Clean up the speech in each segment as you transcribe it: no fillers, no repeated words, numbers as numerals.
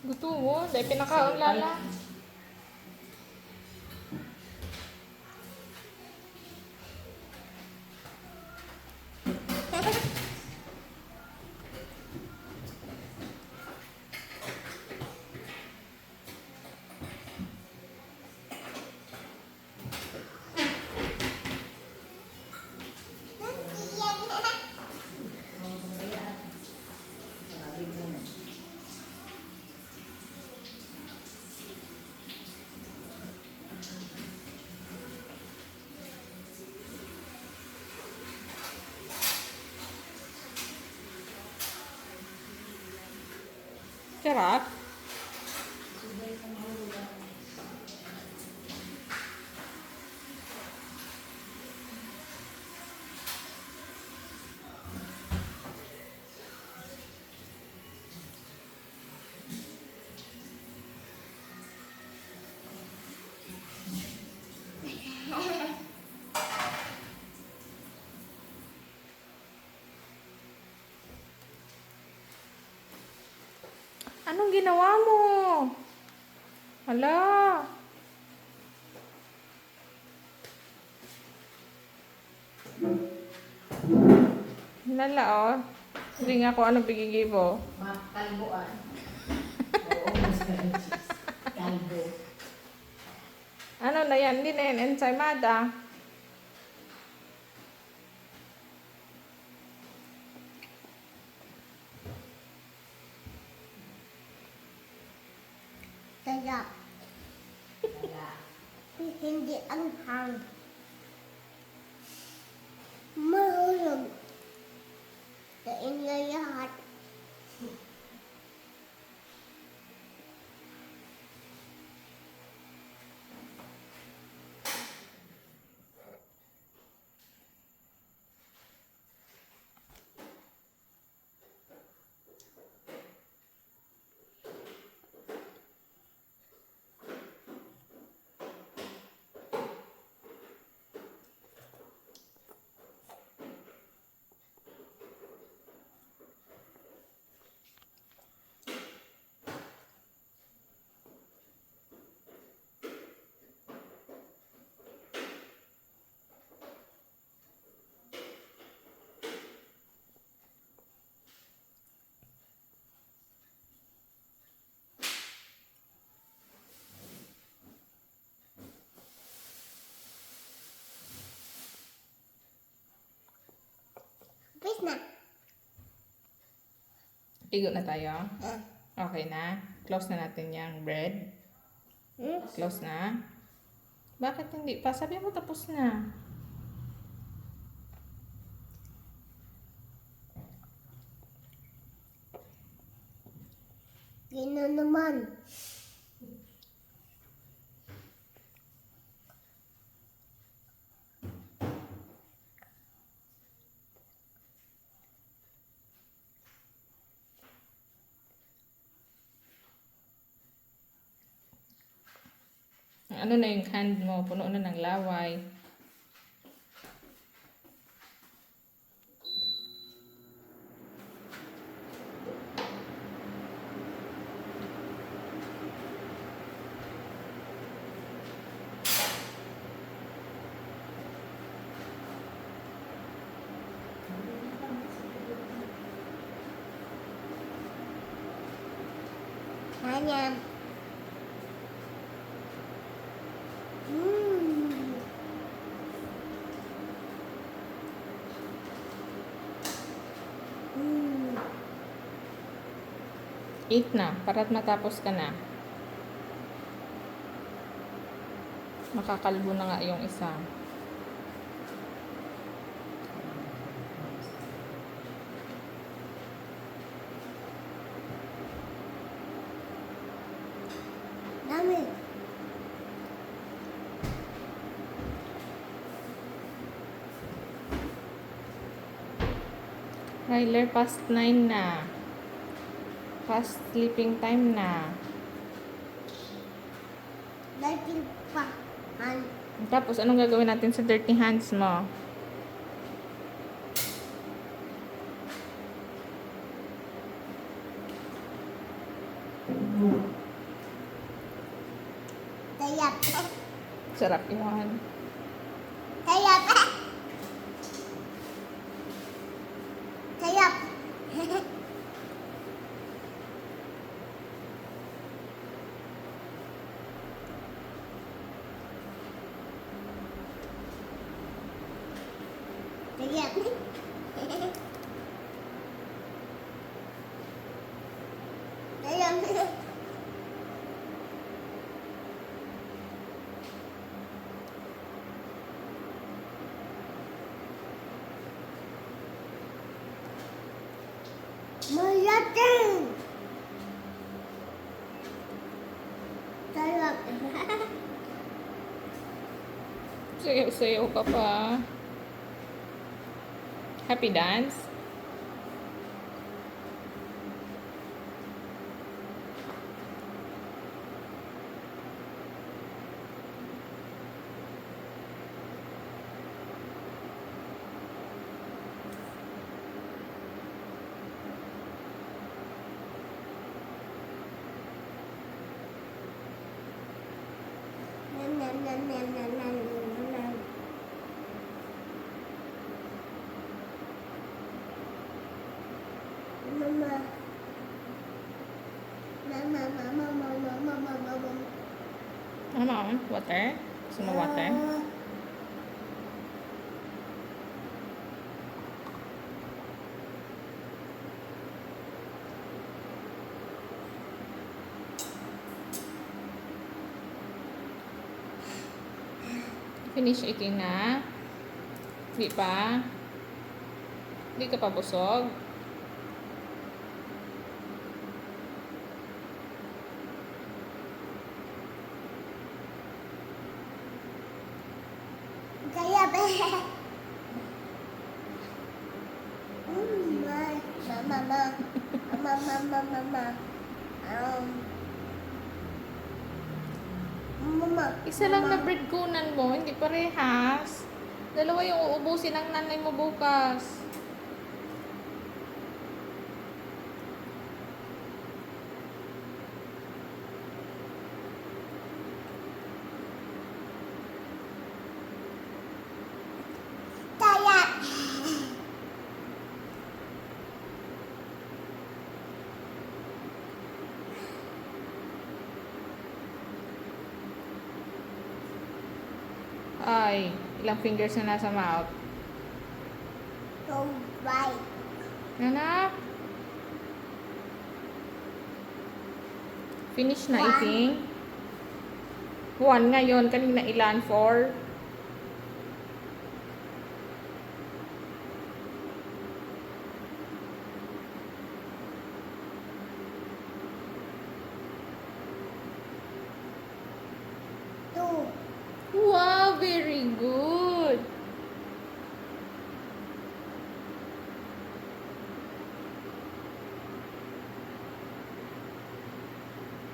Gusto mo? Dahil pinakaon lala. Sarap. Anong ginawa mo? Hala. Lala, oh. Hindi nga ako ano bigigib, oh. Kalboan. Oo, mas kalbo. Ano na yan? Hindi na yan ensaymada. Sarap. Hindi anghang. Mahulog. Kain na lahat. Tapos na. Igo na tayo. Okay na. Close na natin yung bread. Close na. Bakit hindi pa? Sabi mo tapos na. Gino naman. Ano na yung hand mo? Puno na ng laway. Hanya. Eat na. Para't matapos ka na. Makakalbo na nga yung isa. Dami. Ryler, past 9 na. Past sleeping time na. Dati pa. Tapos, anong gagawin natin sa dirty hands mo? Sayap. Sarap yan. Sayap. Sayap. Sayap. Sayap. Malating. Sayap. Sayaw-sayaw ka pa. Happy dance? Nam nam nam nam nam nam nam nam. Mama. Mama, mama, mama, mama, mama. Ano? Water? Gusto mo water? Finish eating na? Di pa? Di ka pa busog? Sayap. Mama, mama, mama, mama. Mama. Isa lang na bread kunan mo, hindi parehas. Dalawa yung uubusin ng nanay mo bukas. Sayap. Ay, ilang fingers na nasa mouth? So bright. Anak? Finish na One. eating? One ngayon. Kanina ilan? 4? Two. Wow, very good.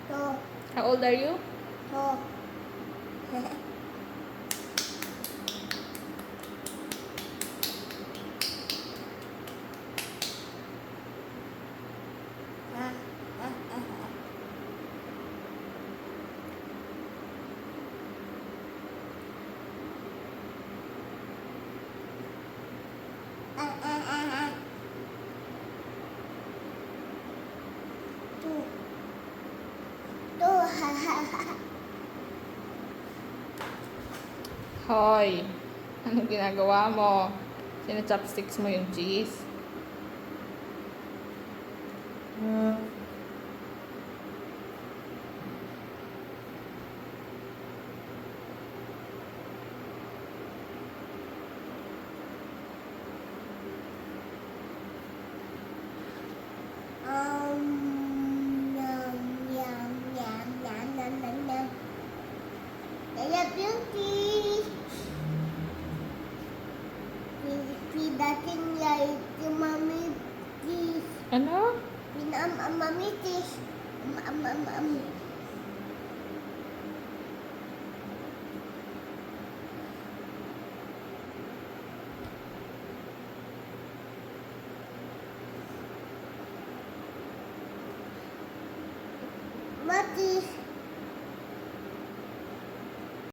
Two. How old are you? Two. Two. Two. Hoy, anong ginagawa mo? Sina-chopsticks mo yung cheese? Yum, yum, yum, yum, yum, yum, yum. Saya beauty. Pidatin ya itu mami tis. Ano? Pinam mami tis. Am. Mati.